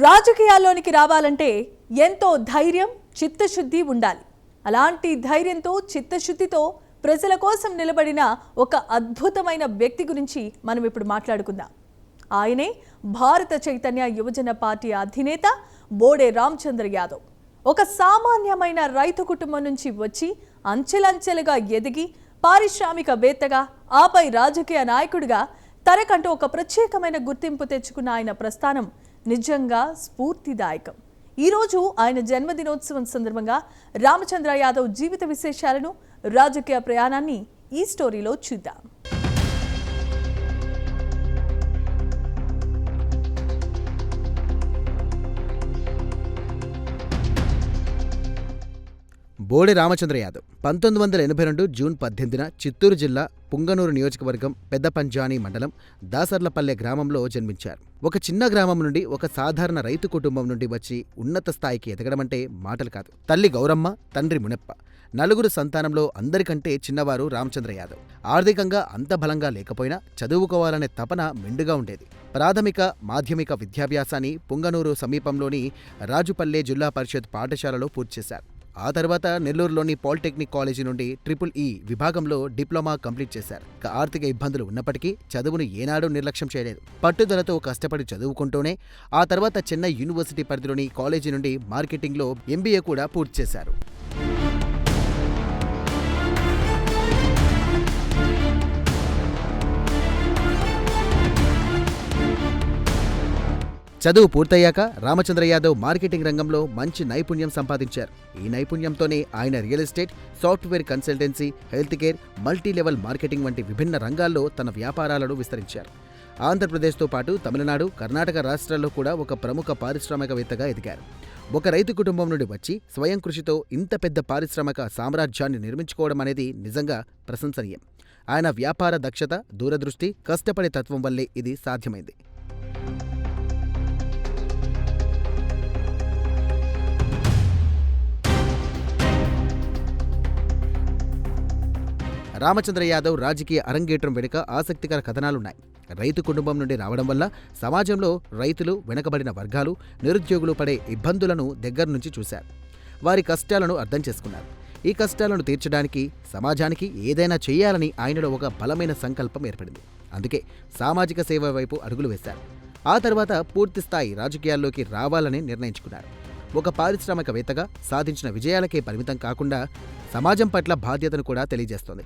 రాజకీయాల్లోనికి రావాలంటే ఎంతో ధైర్యం, చిత్తశుద్ధి ఉండాలి. అలాంటి ధైర్యంతో, చిత్తశుద్ధితో ప్రజల కోసం నిలబడిన ఒక అద్భుతమైన వ్యక్తి గురించి మనం ఇప్పుడు మాట్లాడుకుందాం. ఆయనే భారత చైతన్య యువజన పార్టీ అధినేత బోడే రామచంద్ర యాదవ్. ఒక సామాన్యమైన రైతు కుటుంబం నుంచి వచ్చి అంచెలంచెలుగా ఎదిగి పారిశ్రామికవేత్తగా, ఆపై రాజకీయ నాయకుడిగా తనకంటూ ఒక ప్రత్యేకమైన గుర్తింపు తెచ్చుకున్న ఆయన ప్రస్థానం నిజంగా స్ఫూర్తిదాయకం. ఈరోజు ఆయన జన్మదినోత్సవం సందర్భంగా రామచంద్ర యాదవ్ జీవిత విశేషాలను, రాజకీయ ప్రయాణాన్ని ఈ స్టోరీలో చూద్దాం. బోడే రామచంద్ర యాదవ్ 1982 జూన్ 18న చిత్తూరు జిల్లా పుంగనూరు నియోజకవర్గం పెద్దపంజాని మండలం దాసర్లపల్లె గ్రామంలో జన్మించారు. ఒక చిన్న గ్రామం నుండి ఒక సాధారణ రైతు కుటుంబం నుండి వచ్చి ఉన్నత స్థాయికి ఎదగడమంటే మాటలు కాదు. తల్లి గౌరమ్మ, తండ్రి మునప్ప, నలుగురు సంతానంలో అందరికంటే చిన్నవారు రామచంద్ర యాదవ్. ఆర్థికంగా అంత బలంగా లేకపోయినా చదువుకోవాలనే తపన మెండుగా ఉండేది. ప్రాథమిక, మాధ్యమిక విద్యాభ్యాసాన్ని పుంగనూరు సమీపంలోని రాజుపల్లె జిల్లా పరిషత్ పాఠశాలలో పూర్తి చేశారు. ఆ తర్వాత నెల్లూరులోని పాలిటెక్నిక్ కాలేజీ నుండి ట్రిపుల్-ఈ విభాగంలో డిప్లొమా కంప్లీట్ చేశారు. ఆర్థిక ఇబ్బందులు ఉన్నప్పటికీ చదువును ఏనాడూ నిర్లక్ష్యం చేయలేదు. పట్టుదలతో కష్టపడి చదువుకుంటూనే ఆ తర్వాత చెన్నై యూనివర్సిటీ పరిధిలోని కాలేజీ నుండి మార్కెటింగ్లో MBA కూడా పూర్తి చేశారు. చదువు పూర్తయ్యాక రామచంద్ర యాదవ్ మార్కెటింగ్ రంగంలో మంచి నైపుణ్యం సంపాదించారు. ఈ నైపుణ్యంతోనే ఆయన real estate, software consultancy, health care, multilevel marketing వంటి విభిన్న రంగాల్లో తన వ్యాపారాలను విస్తరించారు. ఆంధ్రప్రదేశ్తో పాటు తమిళనాడు, కర్ణాటక రాష్ట్రాల్లో కూడా ఒక ప్రముఖ పారిశ్రామికవేత్తగా ఎదిగారు. ఒక రైతు కుటుంబం నుండి వచ్చి స్వయం కృషితో ఇంత పెద్ద పారిశ్రామిక సామ్రాజ్యాన్ని నిర్మించుకోవడం అనేది నిజంగా ప్రశంసనీయం. ఆయన వ్యాపార దక్షత, దూరదృష్టి, కష్టపడే తత్వం వల్లే ఇది సాధ్యమైంది. రామచంద్ర యాదవ్ రాజకీయ అరంగేట్రం వెనుక ఆసక్తికర కథనాలున్నాయి. రైతు కుటుంబం నుండి రావడం వల్ల సమాజంలో రైతులు, వెనుకబడిన వర్గాలు, నిరుద్యోగులు పడే ఇబ్బందులను దగ్గర నుంచి చూశారు. వారి కష్టాలను అర్థం చేసుకున్నారు. ఈ కష్టాలను తీర్చడానికి, సమాజానికి ఏదైనా చేయాలని ఆయనలో ఒక బలమైన సంకల్పం ఏర్పడింది. అందుకే సామాజిక సేవ వైపు అడుగులు వేశారు. ఆ తర్వాత పూర్తిస్థాయి రాజకీయాల్లోకి రావాలని నిర్ణయించుకున్నారు. ఒక పారిశ్రామికవేత్తగా సాధించిన విజయాలకే పరిమితం కాకుండా సమాజం పట్ల బాధ్యతను కూడా తెలియజేస్తోంది.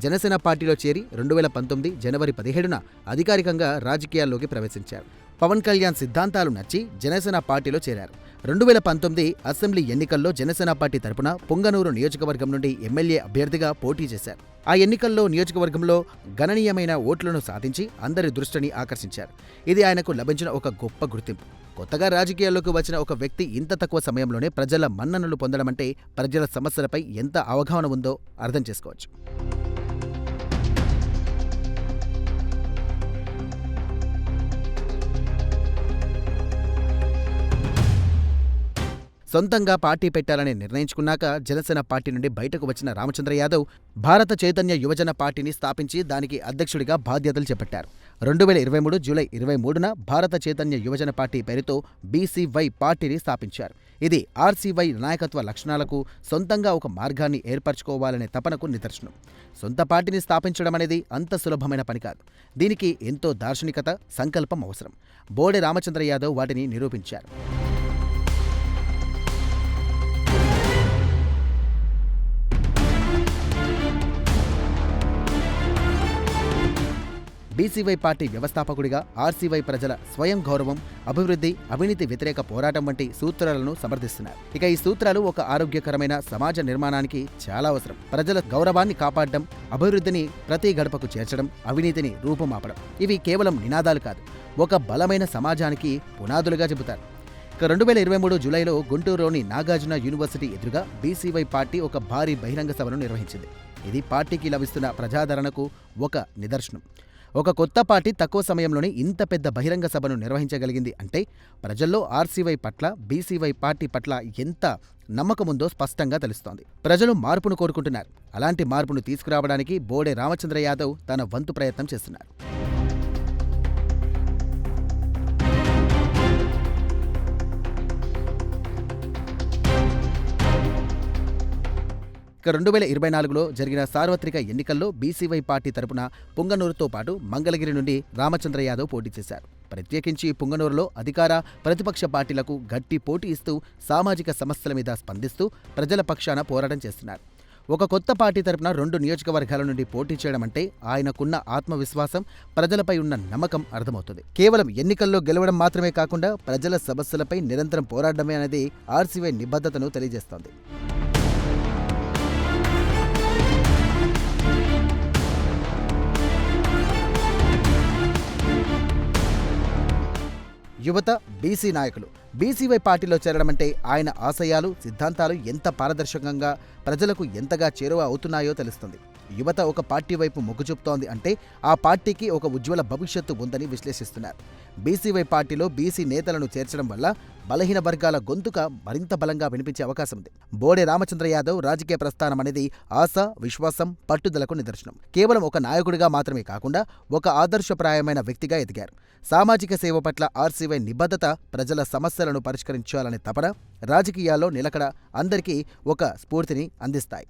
జనసేన పార్టీలో చేరి 2019 జనవరి 17న అధికారికంగా రాజకీయాల్లోకి ప్రవేశించారు. పవన్ కళ్యాణ్ సిద్ధాంతాలు నచ్చి జనసేన పార్టీలో చేరారు. 2019 అసెంబ్లీ ఎన్నికల్లో జనసేన పార్టీ తరపున పుంగనూరు నియోజకవర్గం నుండి ఎమ్మెల్యే అభ్యర్థిగా పోటీ చేశారు. ఆ ఎన్నికల్లో నియోజకవర్గంలో గణనీయమైన ఓట్లను సాధించి అందరి దృష్టిని ఆకర్షించారు. ఇది ఆయనకు లభించిన ఒక గొప్ప గుర్తింపు. కొత్తగా రాజకీయాల్లోకి వచ్చిన ఒక వ్యక్తి ఇంత తక్కువ సమయంలోనే ప్రజల మన్ననలు పొందడమంటే ప్రజల సమస్యలపై ఎంత అవగాహన ఉందో అర్థం చేసుకోవచ్చు. సొంతంగా పార్టీ పెట్టాలని నిర్ణయించుకున్నాక జనసేన పార్టీ నుండి బయటకు వచ్చిన రామచంద్ర యాదవ్ భారత చైతన్య యువజన పార్టీని స్థాపించి దానికి అధ్యక్షుడిగా బాధ్యతలు చేపట్టారు. 2023 జూలై 23న భారత చైతన్య యువజన పార్టీ పేరుతో BCY పార్టీని స్థాపించారు. ఇది RCY నాయకత్వ లక్షణాలకు, సొంతంగా ఒక మార్గాన్ని ఏర్పరచుకోవాలనే తపనకు నిదర్శనం. సొంత పార్టీని స్థాపించడం అనేది అంత సులభమైన పని కాదు. దీనికి ఎంతో దార్శనికత, సంకల్పం అవసరం. బోడే రామచంద్ర యాదవ్ వాటిని నిరూపించారు. BCY పార్టీ వ్యవస్థాపకుడిగా RCY ప్రజల స్వయం గౌరవం, అభివృద్ధి, అవినీతి వ్యతిరేక పోరాటం వంటి సూత్రాలను సమర్థిస్తున్నారు. ఇక ఈ సూత్రాలు ఒక ఆరోగ్యకరమైన సమాజ నిర్మాణానికి చాలా అవసరం. ప్రజల గౌరవాన్ని కాపాడడం, అభివృద్ధిని ప్రతి గడపకు చేర్చడం, అవినీతిని రూపుమాపడం, ఇవి కేవలం నినాదాలు కాదు, ఒక బలమైన సమాజానికి పునాదులుగా చెబుతారు. ఇక 2023 జూలైలో గుంటూరులోని నాగార్జున యూనివర్సిటీ ఎదురుగా BCY పార్టీ ఒక భారీ బహిరంగ సభను నిర్వహించింది. ఇది పార్టీకి లభిస్తున్న ప్రజాదరణకు ఒక నిదర్శనం. ఒక కొత్త పార్టీ తక్కువ సమయంలోనే ఇంత పెద్ద బహిరంగ సభను నిర్వహించగలిగింది అంటే ప్రజల్లో RCY పట్ల, BCY పార్టీ పట్ల ఎంత నమ్మకముందో స్పష్టంగా తెలుస్తోంది. ప్రజలు మార్పును కోరుకుంటున్నారు. అలాంటి మార్పును తీసుకురావడానికి బోడే రామచంద్ర యాదవ్ తన వంతు ప్రయత్నం చేస్తున్నారు. ఇక 2024లో జరిగిన సార్వత్రిక ఎన్నికల్లో బీసీవై పార్టీ తరపున పుంగనూరుతో పాటు మంగళగిరి నుండి రామచంద్ర యాదవ్ పోటీ చేశారు. ప్రత్యేకించి పుంగనూరులో అధికార, ప్రతిపక్ష పార్టీలకు గట్టి పోటీ ఇస్తూ సామాజిక సమస్యల మీద స్పందిస్తూ ప్రజల పక్షాన పోరాటం చేస్తున్నారు. ఒక కొత్త పార్టీ తరపున 2 నియోజకవర్గాల నుండి పోటీ చేయడం అంటే ఆయనకున్న ఆత్మవిశ్వాసం, ప్రజలపై ఉన్న నమ్మకం అర్థమవుతుంది. కేవలం ఎన్నికల్లో గెలవడం మాత్రమే కాకుండా ప్రజల సమస్యలపై నిరంతరం పోరాడమే అనేది ఆర్సీవై నిబద్ధతను తెలియజేస్తోంది. యువత, బీసీ నాయకులు బీసీవై పార్టీలో చేరడమంటే ఆయన ఆశయాలు, సిద్ధాంతాలు ఎంత పారదర్శకంగా ప్రజలకు ఎంతగా చేరువ అవుతున్నాయో తెలుస్తుంది. యువత ఒక పార్టీ వైపు మొగ్గు చూపుతోంది అంటే ఆ పార్టీకి ఒక ఉజ్వల భవిష్యత్తు ఉందని విశ్లేషిస్తున్నారు. బీసీవై పార్టీలో బీసీ నేతలను చేర్చడం వల్ల బలహీన వర్గాల గొంతుక మరింత బలంగా వినిపించే అవకాశం ఉంది. బోడే రామచంద్ర యాదవ్ రాజకీయ ప్రస్థానం అనేది ఆశ, విశ్వాసం, పట్టుదలకు నిదర్శనం. కేవలం ఒక నాయకుడిగా మాత్రమే కాకుండా ఒక ఆదర్శప్రాయమైన వ్యక్తిగా ఎదిగారు. సామాజిక సేవ పట్ల ఆర్సీవై నిబద్ధత, ప్రజల సమస్యలను పరిష్కరించాలనే తపన రాజకీయాల్లో నిలకడ అందరికీ ఒక స్ఫూర్తిని అందిస్తాయి.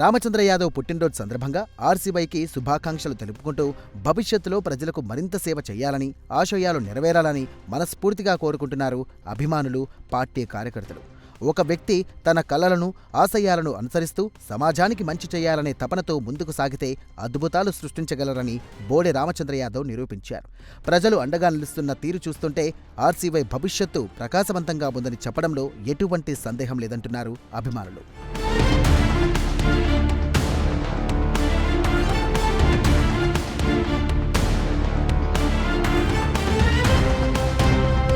రామచంద్ర యాదవ్ పుట్టినరోజు సందర్భంగా ఆర్సీవైకి శుభాకాంక్షలు తెలుపుకుంటూ భవిష్యత్తులో ప్రజలకు మరింత సేవ చేయాలని, ఆశయాలు నెరవేరాలని మనస్ఫూర్తిగా కోరుకుంటున్నారు అభిమానులు, పార్టీ కార్యకర్తలు. ఒక వ్యక్తి తన కలలను, ఆశయాలను అనుసరిస్తూ సమాజానికి మంచి చేయాలనే తపనతో ముందుకు సాగితే అద్భుతాలు సృష్టించగలరని బోడే రామచంద్ర యాదవ్ నిరూపించారు. ప్రజలు అండగా నిలుస్తున్న తీరు చూస్తుంటే ఆర్సీవై భవిష్యత్తు ప్రకాశవంతంగా ఉందని చెప్పడంలో ఎటువంటి సందేహం లేదంటున్నారు అభిమానులు.